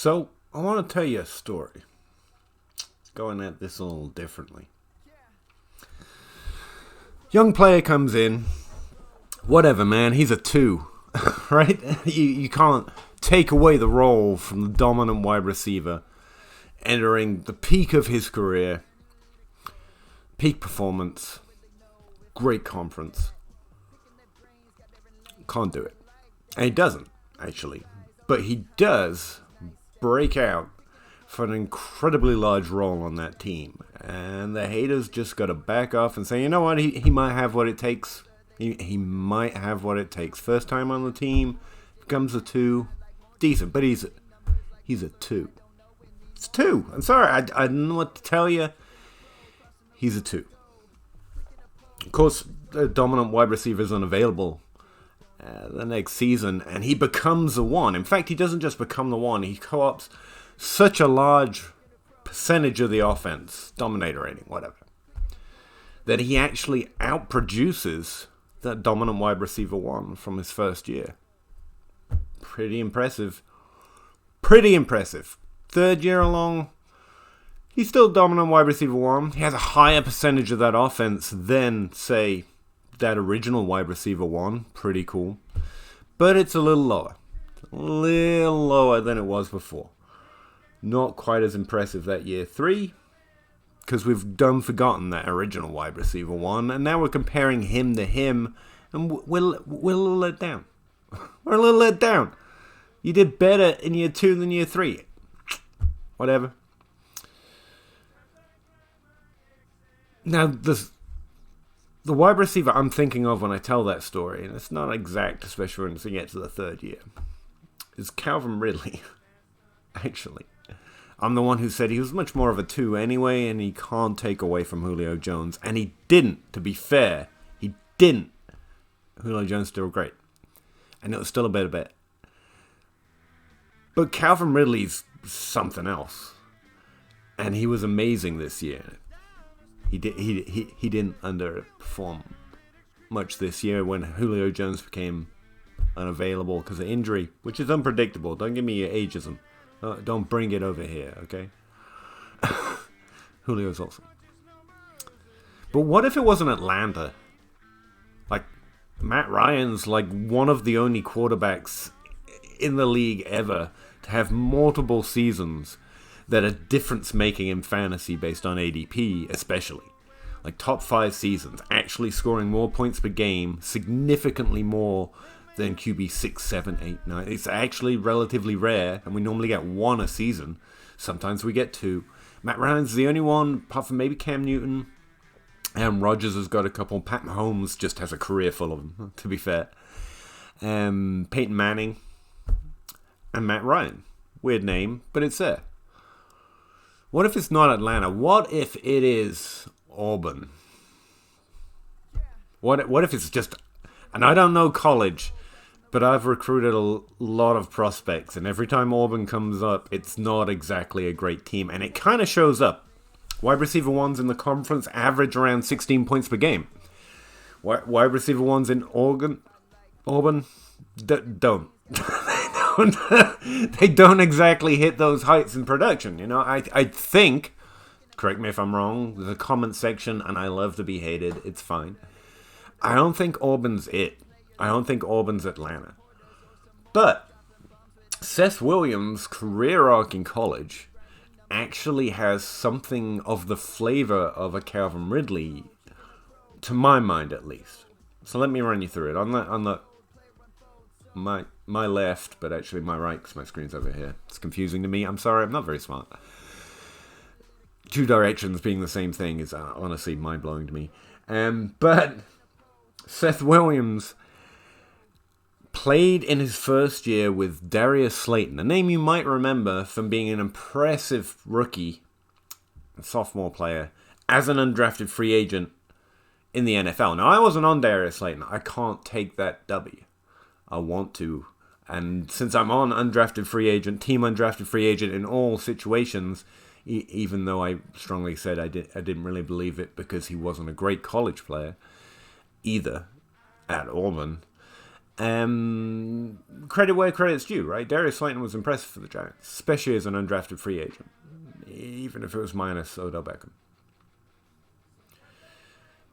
So, I want to tell you a story. Going at this a little differently. Young player comes in. Whatever, man. He's a 2. Right? You can't take away the role from the dominant wide receiver entering the peak of his career. Peak performance. Great conference. Can't do it. And he doesn't, actually. But he does break out for an incredibly large role on that team. And the haters just got to back off and say, you know what, he might have what it takes. He might have what it takes. First time on the team, becomes a 2. Decent, but he's a 2. It's 2. I'm sorry, I don't know what to tell you. He's a 2. Of course, the dominant wide receiver is unavailable the next season, and he becomes the 1. In fact, he doesn't just become the 1, he co-ops such a large percentage of the offense, dominator rating, whatever, that he actually outproduces that dominant wide receiver 1 from his first year. Pretty impressive. Pretty impressive. Third year along, he's still dominant wide receiver 1. He has a higher percentage of that offense than, say, that original wide receiver 1. Pretty cool. But it's a little lower. A little lower than it was before. Not quite as impressive that year 3. Because we've forgotten that original wide receiver 1. And now we're comparing him to him. And we're a little let down. We're a little let down. You did better in year 2 than year 3. Whatever. Now, the wide receiver I'm thinking of when I tell that story, and it's not exact, especially when you get to the third year, is Calvin Ridley. Actually. I'm the one who said he was much more of a 2 anyway, and he can't take away from Julio Jones. And he didn't, to be fair. He didn't. Julio Jones still great. And it was still a better bet. But Calvin Ridley's something else. And he was amazing this year. He didn't underperform much this year when Julio Jones became unavailable because of injury, which is unpredictable. Don't give me your ageism. Don't bring it over here, okay? Julio's awesome. But what if it wasn't Atlanta? Like, Matt Ryan's like one of the only quarterbacks in the league ever to have multiple seasons that are difference-making in fantasy based on ADP, especially. Like, top 5 seasons, actually scoring more points per game, significantly more than QB 6, 7, 8, 9. It's actually relatively rare, and we normally get 1 a season. Sometimes we get 2. Matt Ryan's the only one, apart from maybe Cam Newton. Aaron Rodgers has got a couple. Pat Mahomes just has a career full of them, to be fair. Peyton Manning and Matt Ryan. Weird name, but it's there. What if it's not Atlanta? What if it is Auburn? What if it's just... And I don't know college, but I've recruited a lot of prospects, and every time Auburn comes up, it's not exactly a great team, and it kind of shows up. Wide receiver 1s in the conference average around 16 points per game. Wide receiver 1s in Auburn don't. They don't exactly hit those heights in production. You know, I think, correct me if I'm wrong, there's a comment section, and I love to be hated. It's fine. I don't think Auburn's it. I don't think Auburn's Atlanta. But Seth Williams' career arc in college actually has something of the flavor of a Calvin Ridley, to my mind at least. So let me run you through it. On my left, but actually my right, because my screen's over here. It's confusing to me. I'm sorry, I'm not very smart. 2 directions being the same thing is honestly mind-blowing to me. But Seth Williams played in his first year with Darius Slayton, a name you might remember from being an impressive rookie, sophomore player, as an undrafted free agent in the NFL. Now, I wasn't on Darius Slayton. I can't take that W. I want to. And since I'm on undrafted free agent, team undrafted free agent in all situations, even though I strongly said I didn't really believe it because he wasn't a great college player either at Auburn, Credit where credit's due, right? Darius Slayton was impressive for the Giants, especially as an undrafted free agent, even if it was minus Odell Beckham.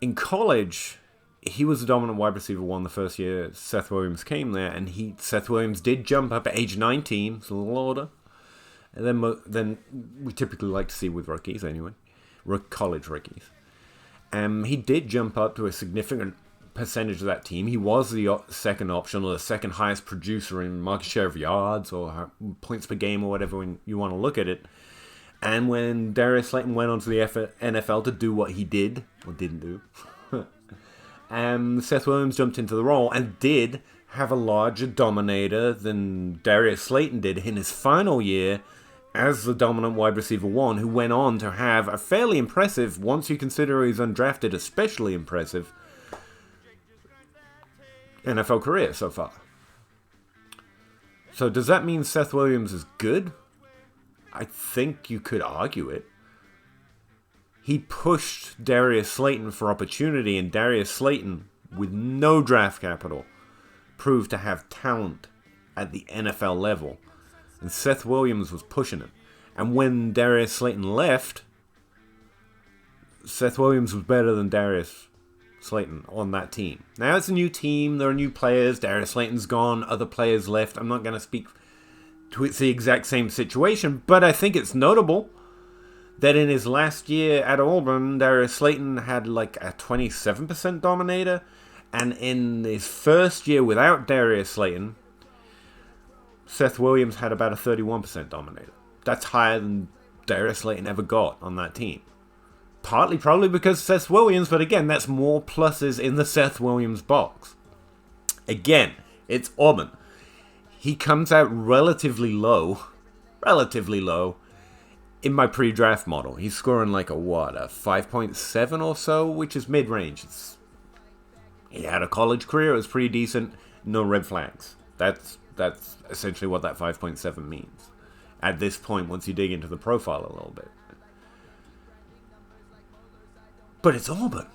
In college, he was the dominant wide receiver one the first year Seth Williams came there, and Seth Williams did jump up at age 19, it's a little older. And then we typically like to see with rookies anyway, college rookies. He did jump up to a significant percentage of that team. He was the second option, or the second highest producer in market share of yards or points per game or whatever when you want to look at it. And when Darius Slayton went on to the NFL to do what he did, or didn't do, Seth Williams jumped into the role and did have a larger dominator than Darius Slayton did in his final year as the dominant wide receiver one, who went on to have a fairly impressive, once you consider he's undrafted, especially impressive, NFL career so far. So does that mean Seth Williams is good? I think you could argue it. He pushed Darius Slayton for opportunity, and Darius Slayton, with no draft capital, proved to have talent at the NFL level. And Seth Williams was pushing him. And when Darius Slayton left, Seth Williams was better than Darius Slayton on that team. Now it's a new team, there are new players, Darius Slayton's gone, other players left. I'm not going to speak to it's the exact same situation, but I think it's notable that in his last year at Auburn, Darius Slayton had like a 27% dominator, and in his first year without Darius Slayton, Seth Williams had about a 31% dominator. That's higher than Darius Slayton ever got on that team. Partly probably because Seth Williams, but again, that's more pluses in the Seth Williams box. Again, it's Auburn. He comes out relatively low in my pre-draft model. He's scoring like a 5.7 or so, which is mid-range. He had a college career, it was pretty decent, no red flags. That's essentially what that 5.7 means at this point once you dig into the profile a little bit. But it's Auburn.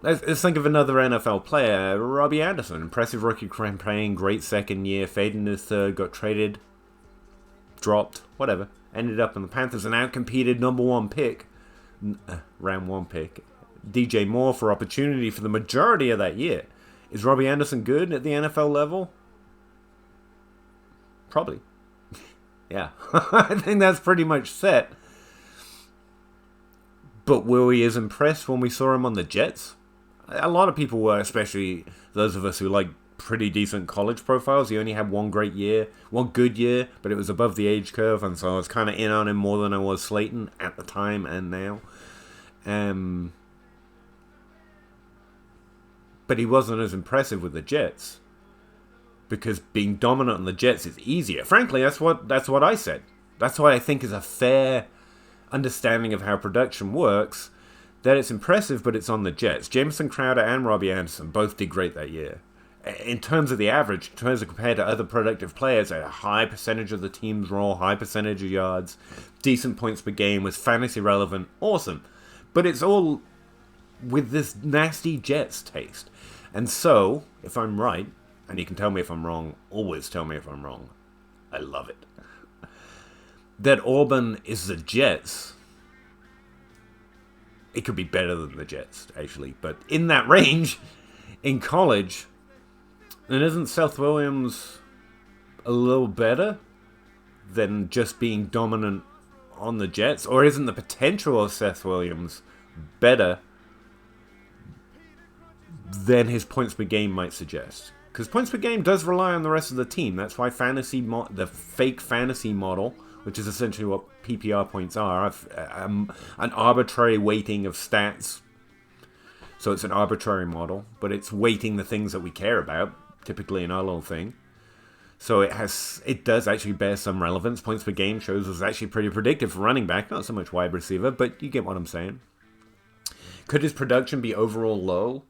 Let's think of another NFL player, Robbie Anderson. Impressive rookie campaign, great second year, faded in his third, got traded, dropped, whatever. Ended up in the Panthers and outcompeted number one pick, round one pick, DJ Moore for opportunity for the majority of that year. Is Robbie Anderson good at the NFL level? Probably. Yeah. I think that's pretty much set. But were we as impressed when we saw him on the Jets? A lot of people were, especially those of us who like pretty decent college profiles. He only had one good year, but it was above the age curve, and so I was kind of in on him more than I was Slayton at the time and now. But he wasn't as impressive with the Jets, because being dominant on the Jets is easier. Frankly, that's what I said. That's what I think is a fair understanding of how production works, that it's impressive, but it's on the Jets. Jamison Crowder and Robbie Anderson both did great that year. In terms of the average, in terms of compared to other productive players, a high percentage of the team's role, high percentage of yards, decent points per game, was fantasy relevant, awesome. But it's all with this nasty Jets taste. And so, if I'm right, and you can tell me if I'm wrong, always tell me if I'm wrong, I love it, that Auburn is the Jets. It could be better than the Jets, actually, but in that range, in college, then isn't Seth Williams a little better than just being dominant on the Jets? Or isn't the potential of Seth Williams better than his points per game might suggest? Because points per game does rely on the rest of the team. That's why the fake fantasy model, which is essentially what PPR points are, an arbitrary weighting of stats. So it's an arbitrary model, but it's weighting the things that we care about, typically in our little thing. So it does actually bear some relevance. Points per game shows was actually pretty predictive for running back, not so much wide receiver, but you get what I'm saying. Could his production be overall low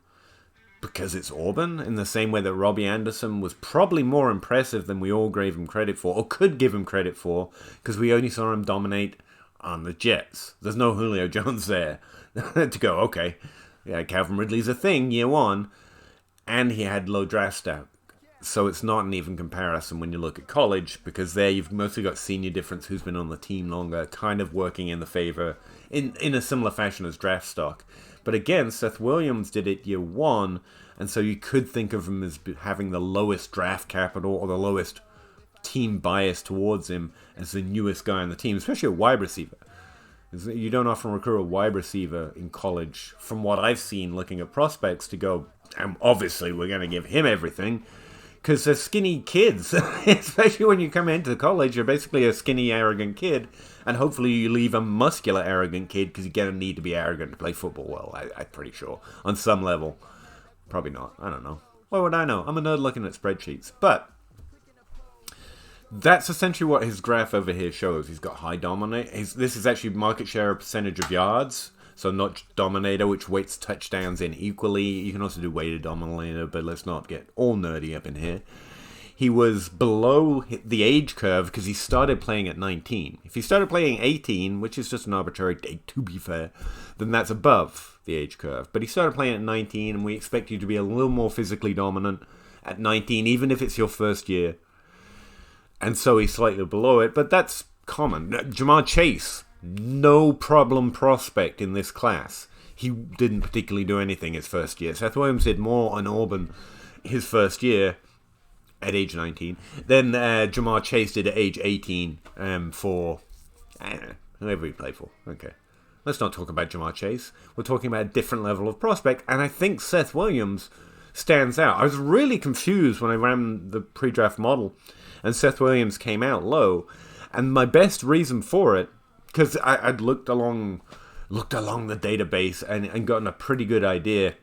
because it's Auburn, in the same way that Robbie Anderson was probably more impressive than we all gave him credit for, or could give him credit for, because we only saw him dominate on the Jets. There's no Julio Jones there to go, okay, yeah, Calvin Ridley's a thing, year one. and he had low draft stock. So it's not an even comparison when you look at college, because there you've mostly got senior difference, who's been on the team longer, kind of working in the favor in a similar fashion as draft stock. But again, Seth Williams did it year one, and so you could think of him as having the lowest draft capital or the lowest team bias towards him as the newest guy on the team, especially a wide receiver. You don't often recruit a wide receiver in college, from what I've seen looking at prospects, to go, and obviously we're going to give him everything, because they're skinny kids. Especially when you come into college, you're basically a skinny, arrogant kid, and hopefully you leave a muscular, arrogant kid, because you're going to need to be arrogant to play football well, I'm pretty sure, on some level. Probably not, I don't know. What would I know? I'm a nerd looking at spreadsheets. But that's essentially what his graph over here shows. He's got high dominate. This is actually market share percentage of yards. So not dominator, which weights touchdowns in equally. You can also do weighted dominator, but let's not get all nerdy up in here. He was below the age curve because he started playing at 19. If he started playing 18, which is just an arbitrary date to be fair, then that's above the age curve. But he started playing at 19, and we expect you to be a little more physically dominant at 19, even if it's your first year. And so he's slightly below it, but that's common. Jamar Chase, no problem prospect in this class. He didn't particularly do anything his first year. Seth Williams did more on Auburn his first year at age 19 than Jamar Chase did at age 18 for whoever he played for. Okay. Let's not talk about Jamar Chase. We're talking about a different level of prospect, and I think Seth Williams stands out. I was really confused when I ran the pre-draft model and Seth Williams came out low, and my best reason for it, because I'd looked along the database and gotten a pretty good idea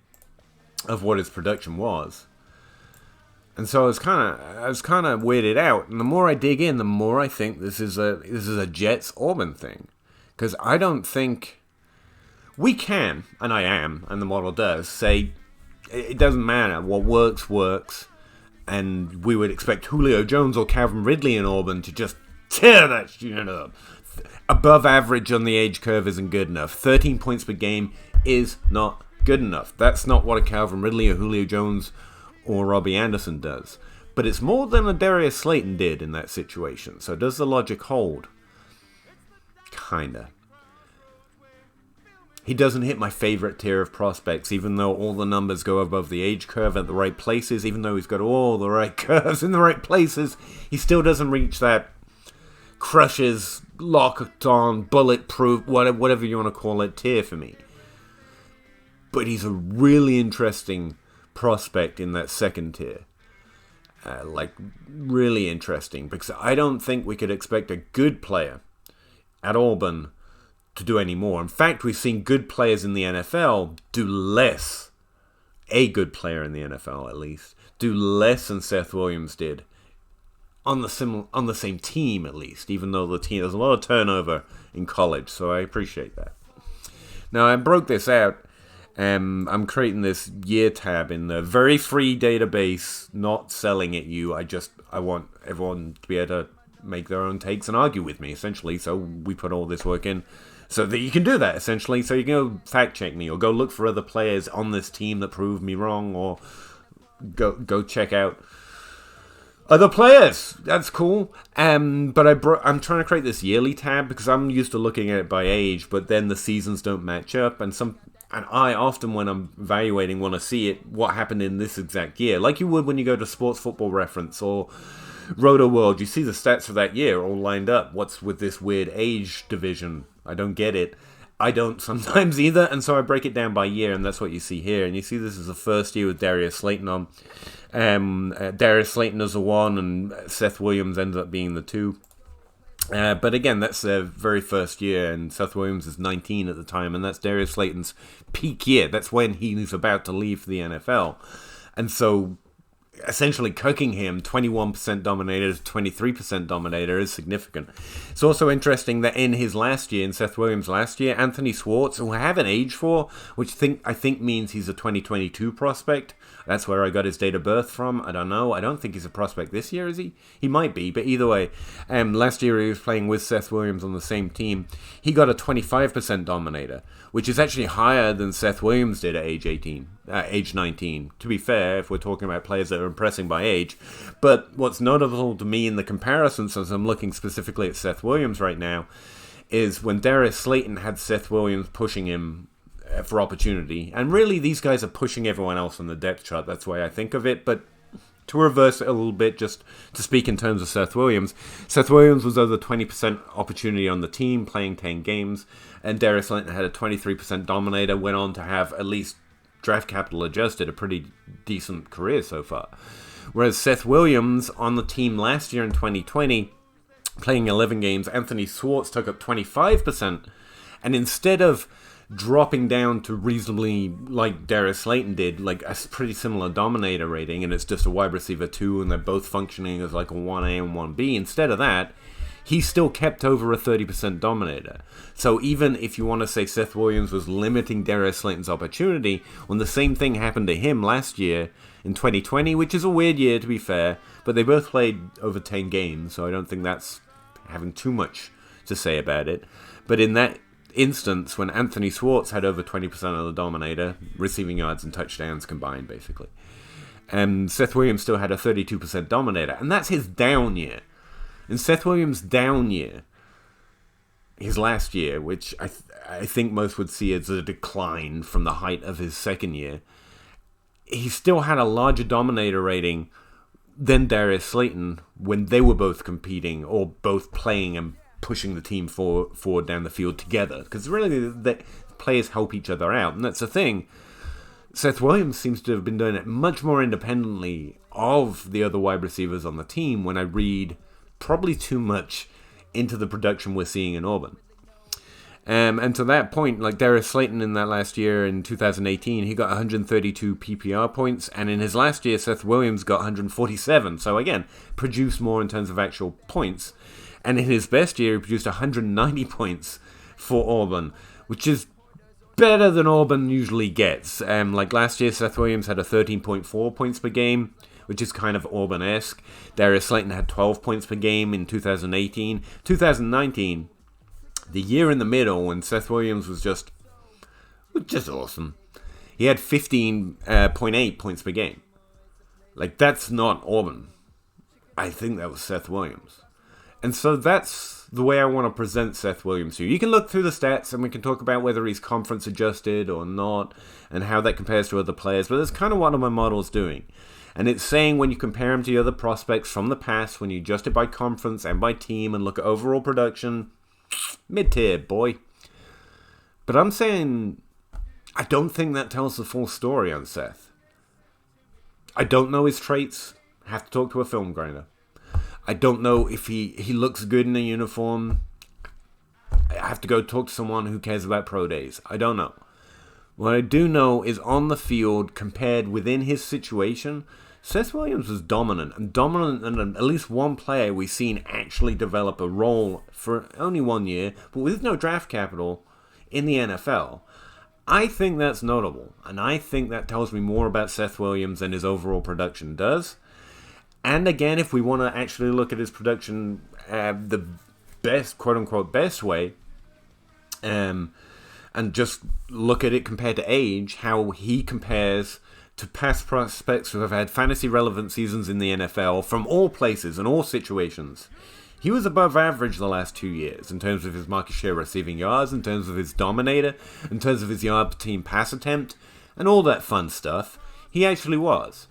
of what his production was. And so I was kind of weirded out. And the more I dig in, the more I think this is a Jets Auburn thing, because I don't think we can, and I am, and the model does say it doesn't matter. What works, and we would expect Julio Jones or Calvin Ridley in Auburn to just tear that shit up. Above average on the age curve isn't good enough. 13 points per game is not good enough. That's not what a Calvin Ridley or Julio Jones or Robbie Anderson does. But it's more than a Darius Slayton did in that situation. So does the logic hold? Kinda. He doesn't hit my favorite tier of prospects, even though all the numbers go above the age curve at the right places. Even though he's got all the right curves in the right places, he still doesn't reach that crushes, locked on, bulletproof, whatever you want to call it, tier for me. But he's a really interesting prospect in that second tier. Really interesting, because I don't think we could expect a good player at Auburn to do any more. In fact, we've seen good players in the NFL do less. A good player in the NFL, at least, do less than Seth Williams did on the same team, at least. Even though there's a lot of turnover in college, so I appreciate that. Now I broke this out. I'm creating this year tab in the very free database, not selling it you. I want everyone to be able to make their own takes and argue with me, essentially. So we put all this work in so that you can do that, essentially. So you can go fact check me or go look for other players on this team that proved me wrong, or go check out other players. That's cool. But I'm trying to create this yearly tab because I'm used to looking at it by age, but then the seasons don't match up, and I often, when I'm evaluating, want to see what happened in this exact year. Like you would when you go to Sports Football Reference or Roto World. You see the stats for that year all lined up. What's with this weird age division? I don't get it. I don't sometimes either. And so I break it down by year, and that's what you see here. And you see this is the first year with Darius Slayton on. Darius Slayton is the 1, and Seth Williams ends up being the 2. But again, that's their very first year, and Seth Williams is 19 at the time, and that's Darius Slayton's peak year. That's when he's about to leave for the NFL. And so, essentially cooking him 21% dominator to 23% dominator is significant. It's also interesting that in his last year, in Seth Williams' last year, Anthony Swartz, who I have an age for, which I think means he's a 2022 prospect. That's where I got his date of birth from. I don't know. I don't think he's a prospect this year, is he? He might be, but either way, last year he was playing with Seth Williams on the same team. He got a 25% dominator, which is actually higher than Seth Williams did at age 18. age 19. To be fair, if we're talking about players that are impressing by age. But what's notable to me in the comparison, since I'm looking specifically at Seth Williams right now, is when Darius Slayton had Seth Williams pushing him for opportunity. And really, these guys are pushing everyone else on the depth chart. That's the way I think of it. But to reverse it a little bit, just to speak in terms of Seth Williams was over 20% opportunity on the team, playing 10 games. And Darius Slayton had a 23% dominator, went on to have, at least draft capital adjusted, a pretty decent career so far. Whereas Seth Williams on the team last year in 2020, playing 11 games, Anthony Schwartz took up 25%. And instead of dropping down to reasonably, like Darius Slayton did, like a pretty similar dominator rating, and it's just a wide receiver 2, and they're both functioning as like a 1A and 1B. Instead of that, he still kept over a 30% dominator. So even if you want to say Seth Williams was limiting Darius Slayton's opportunity, when the same thing happened to him last year in 2020, which is a weird year to be fair, but they both played over 10 games, so I don't think that's having too much to say about it. But in that instance, when Anthony Schwartz had over 20% of the dominator, receiving yards and touchdowns combined, basically, and Seth Williams still had a 32% dominator, and that's his down year. In Seth Williams' down year, his last year, which I think most would see as a decline from the height of his second year, he still had a larger dominator rating than Darius Slayton when they were both competing or both playing and pushing the team forward down the field together. Because really, the players help each other out, and that's the thing. Seth Williams seems to have been doing it much more independently of the other wide receivers on the team when I read probably too much into the production we're seeing in Auburn. And to that point, like Darius Slayton in that last year in 2018, he got 132 PPR points, and in his last year, Seth Williams got 147. So again, produced more in terms of actual points. And in his best year, he produced 190 points for Auburn, which is better than Auburn usually gets. Like last year, Seth Williams had a 13.4 points per game, which is kind of Auburn-esque. Darius Slayton had 12 points per game in 2018. 2019, the year in the middle when Seth Williams was just awesome, he had 15.8 points per game. Like, that's not Auburn. I think that was Seth Williams. And so that's the way I want to present Seth Williams to you. You can look through the stats and we can talk about whether he's conference adjusted or not and how that compares to other players, but that's kind of what my model's doing. And it's saying when you compare him to other prospects from the past, when you adjust it by conference and by team and look at overall production, mid-tier, boy. But I'm saying I don't think that tells the full story on Seth. I don't know his traits. I have to talk to a film grinder. I don't know if he looks good in a uniform. I have to go talk to someone who cares about pro days. I don't know. What I do know is on the field, compared within his situation, Seth Williams was dominant and at least one player we've seen actually develop a role for only 1 year, but with no draft capital in the NFL. I think that's notable, and I think that tells me more about Seth Williams than his overall production does. And again, if we want to actually look at his production the best, quote-unquote, best way, and just look at it compared to age, how he compares to past prospects who have had fantasy-relevant seasons in the NFL from all places and all situations. He was above average the last 2 years in terms of his market share receiving yards, in terms of his dominator, in terms of his yard per team pass attempt, and all that fun stuff. He actually was.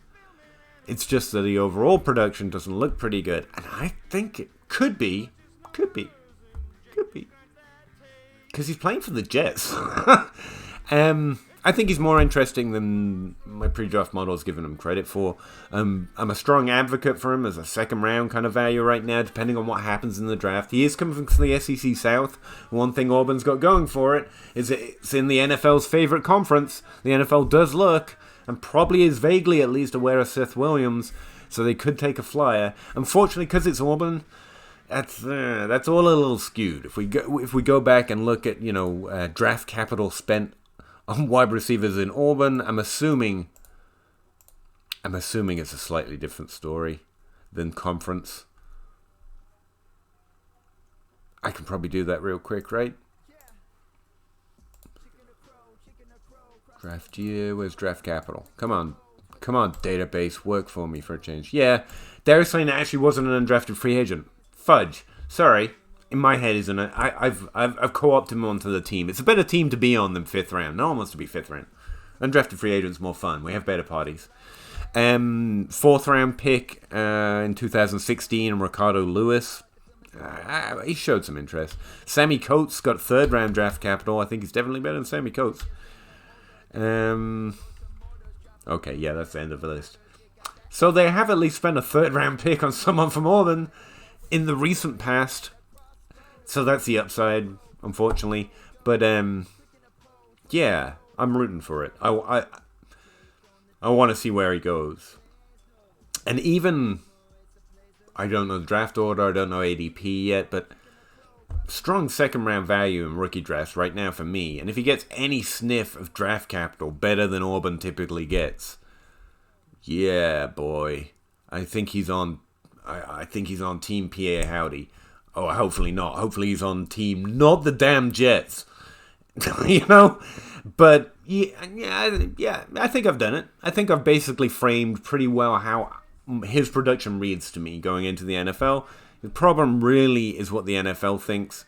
It's just that the overall production doesn't look pretty good, and I think it could be, because he's playing for the Jets. I think he's more interesting than my pre-draft model has given him credit for. I'm a strong advocate for him as a second-round kind of value right now, depending on what happens in the draft. He is coming from the SEC South. One thing Auburn's got going for it is it's in the NFL's favorite conference. The NFL does look, and probably is vaguely at least, aware of Seth Williams, so they could take a flyer. Unfortunately, because it's Auburn, that's all a little skewed. If we go back and look at draft capital spent on wide receivers in Auburn, I'm assuming it's a slightly different story than conference. I can probably do that real quick, right? Draft year, where's draft capital? Come on, database, work for me for a change. Yeah, Darius Slayton actually wasn't an undrafted free agent. Fudge. Sorry. In my head, isn't it? I've co-opted him onto the team. It's a better team to be on than 5th round. No one wants to be 5th round. Undrafted free agent's more fun. We have better parties. 4th round pick in 2016, Ricardo Lewis. He showed some interest. Sammy Coates got 3rd round draft capital. I think he's definitely better than Sammy Coates. Okay, yeah, that's the end of the list. So they have at least spent a 3rd round pick on someone from Auburn in the recent past. So that's the upside, unfortunately. But yeah, I'm rooting for it. I want to see where he goes. And even, I don't know the draft order, I don't know ADP yet, but strong 2nd round value in rookie drafts right now for me. And if he gets any sniff of draft capital better than Auburn typically gets, yeah, boy, I think he's on. I think he's on Team Pahowdy. Oh, hopefully not. Hopefully he's on team, not the damn Jets. You know? But, yeah, I think I've done it. I think I've basically framed pretty well how his production reads to me going into the NFL. The problem really is what the NFL thinks.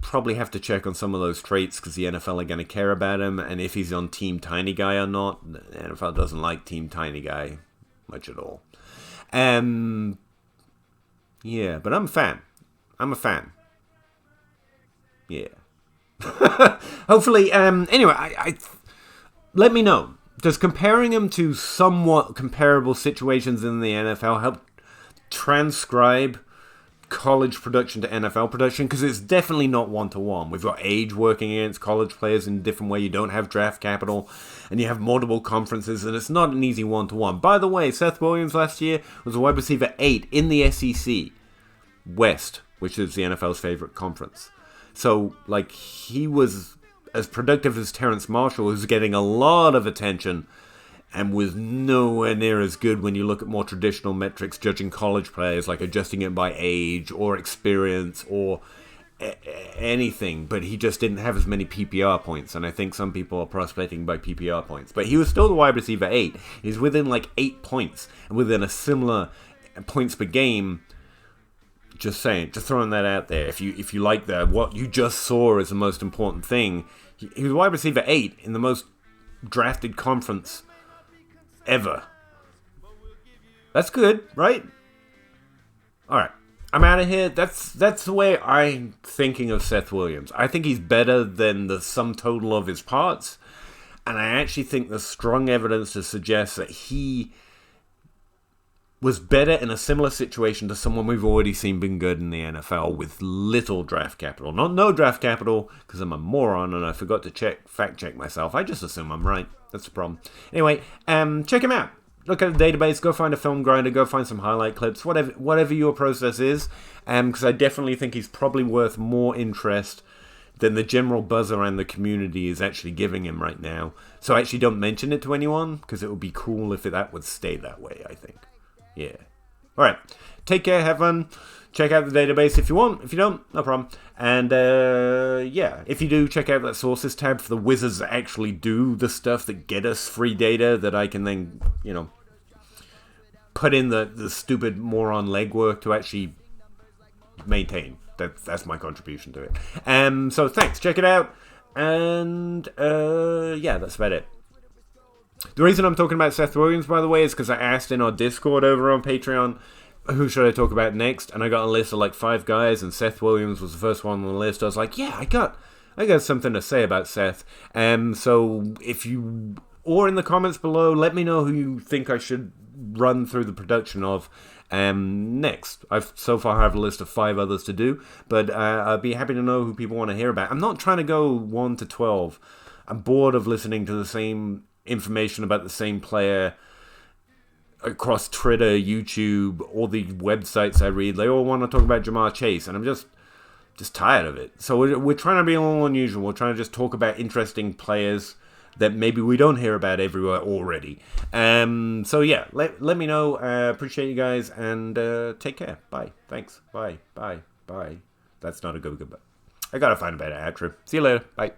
Probably have to check on some of those traits because the NFL are going to care about him. And if he's on Team Tiny Guy or not, the NFL doesn't like Team Tiny Guy much at all. Yeah, but I'm a fan. Yeah. Hopefully, anyway, I let me know. Does comparing them to somewhat comparable situations in the NFL help transcribe college production to NFL production? Because it's definitely not one-to-one. We've got age working against college players in a different way. You don't have draft capital, and you have multiple conferences, and it's not an easy one-to-one. By the way, Seth Williams last year was a wide receiver 8 in the SEC West, which is the NFL's favorite conference. So, like, he was as productive as Terrence Marshall, who's getting a lot of attention and was nowhere near as good when you look at more traditional metrics judging college players, like adjusting it by age or experience or anything. But he just didn't have as many PPR points, and I think some people are prospecting by PPR points. But he was still the wide receiver 8. He's within like 8 points, and within a similar points per game. Just saying, just throwing that out there. If you like that, what you just saw is the most important thing. He was wide receiver 8 in the most drafted conference ever. That's good, right? All right, I'm out of here. That's the way I'm thinking of Seth Williams. I think he's better than the sum total of his parts, and I actually think there's strong evidence to suggest that he was better in a similar situation to someone we've already seen been good in the NFL with little draft capital. Not no draft capital, because I'm a moron and I forgot to fact check myself. I just assume I'm right. That's the problem. Anyway, check him out. Look at the database, go find a film grinder, go find some highlight clips, whatever your process is, because I definitely think he's probably worth more interest than the general buzz around the community is actually giving him right now. So I actually don't mention it to anyone, because it would be cool if that would stay that way, I think. Yeah. All right. Take care. Have fun. Check out the database if you want. If you don't, no problem. And, yeah, if you do, check out that sources tab for the wizards that actually do the stuff that get us free data that I can then, put in the stupid moron legwork to actually maintain. That's my contribution to it. So thanks. Check it out. And, yeah, that's about it. The reason I'm talking about Seth Williams, by the way, is because I asked in our Discord over on Patreon, who should I talk about next? And I got a list of like 5 guys, and Seth Williams was the first one on the list. I was like, yeah, I got something to say about Seth. So if you, or in the comments below, let me know who you think I should run through the production of next. I've so far have a list of 5 others to do, but I'd be happy to know who people want to hear about. I'm not trying to go 1 to 12. I'm bored of listening to the same information about the same player across Twitter, YouTube, all the websites I read. They all want to talk about Jamar Chase, and I'm just tired of it. So we're trying to be a little unusual. We're trying to just talk about interesting players that maybe we don't hear about everywhere already. So yeah, let me know. Appreciate you guys, and take care. Bye. Thanks. Bye. Bye. Bye. That's not a good goodbye. I gotta find a better outro. See you later. Bye.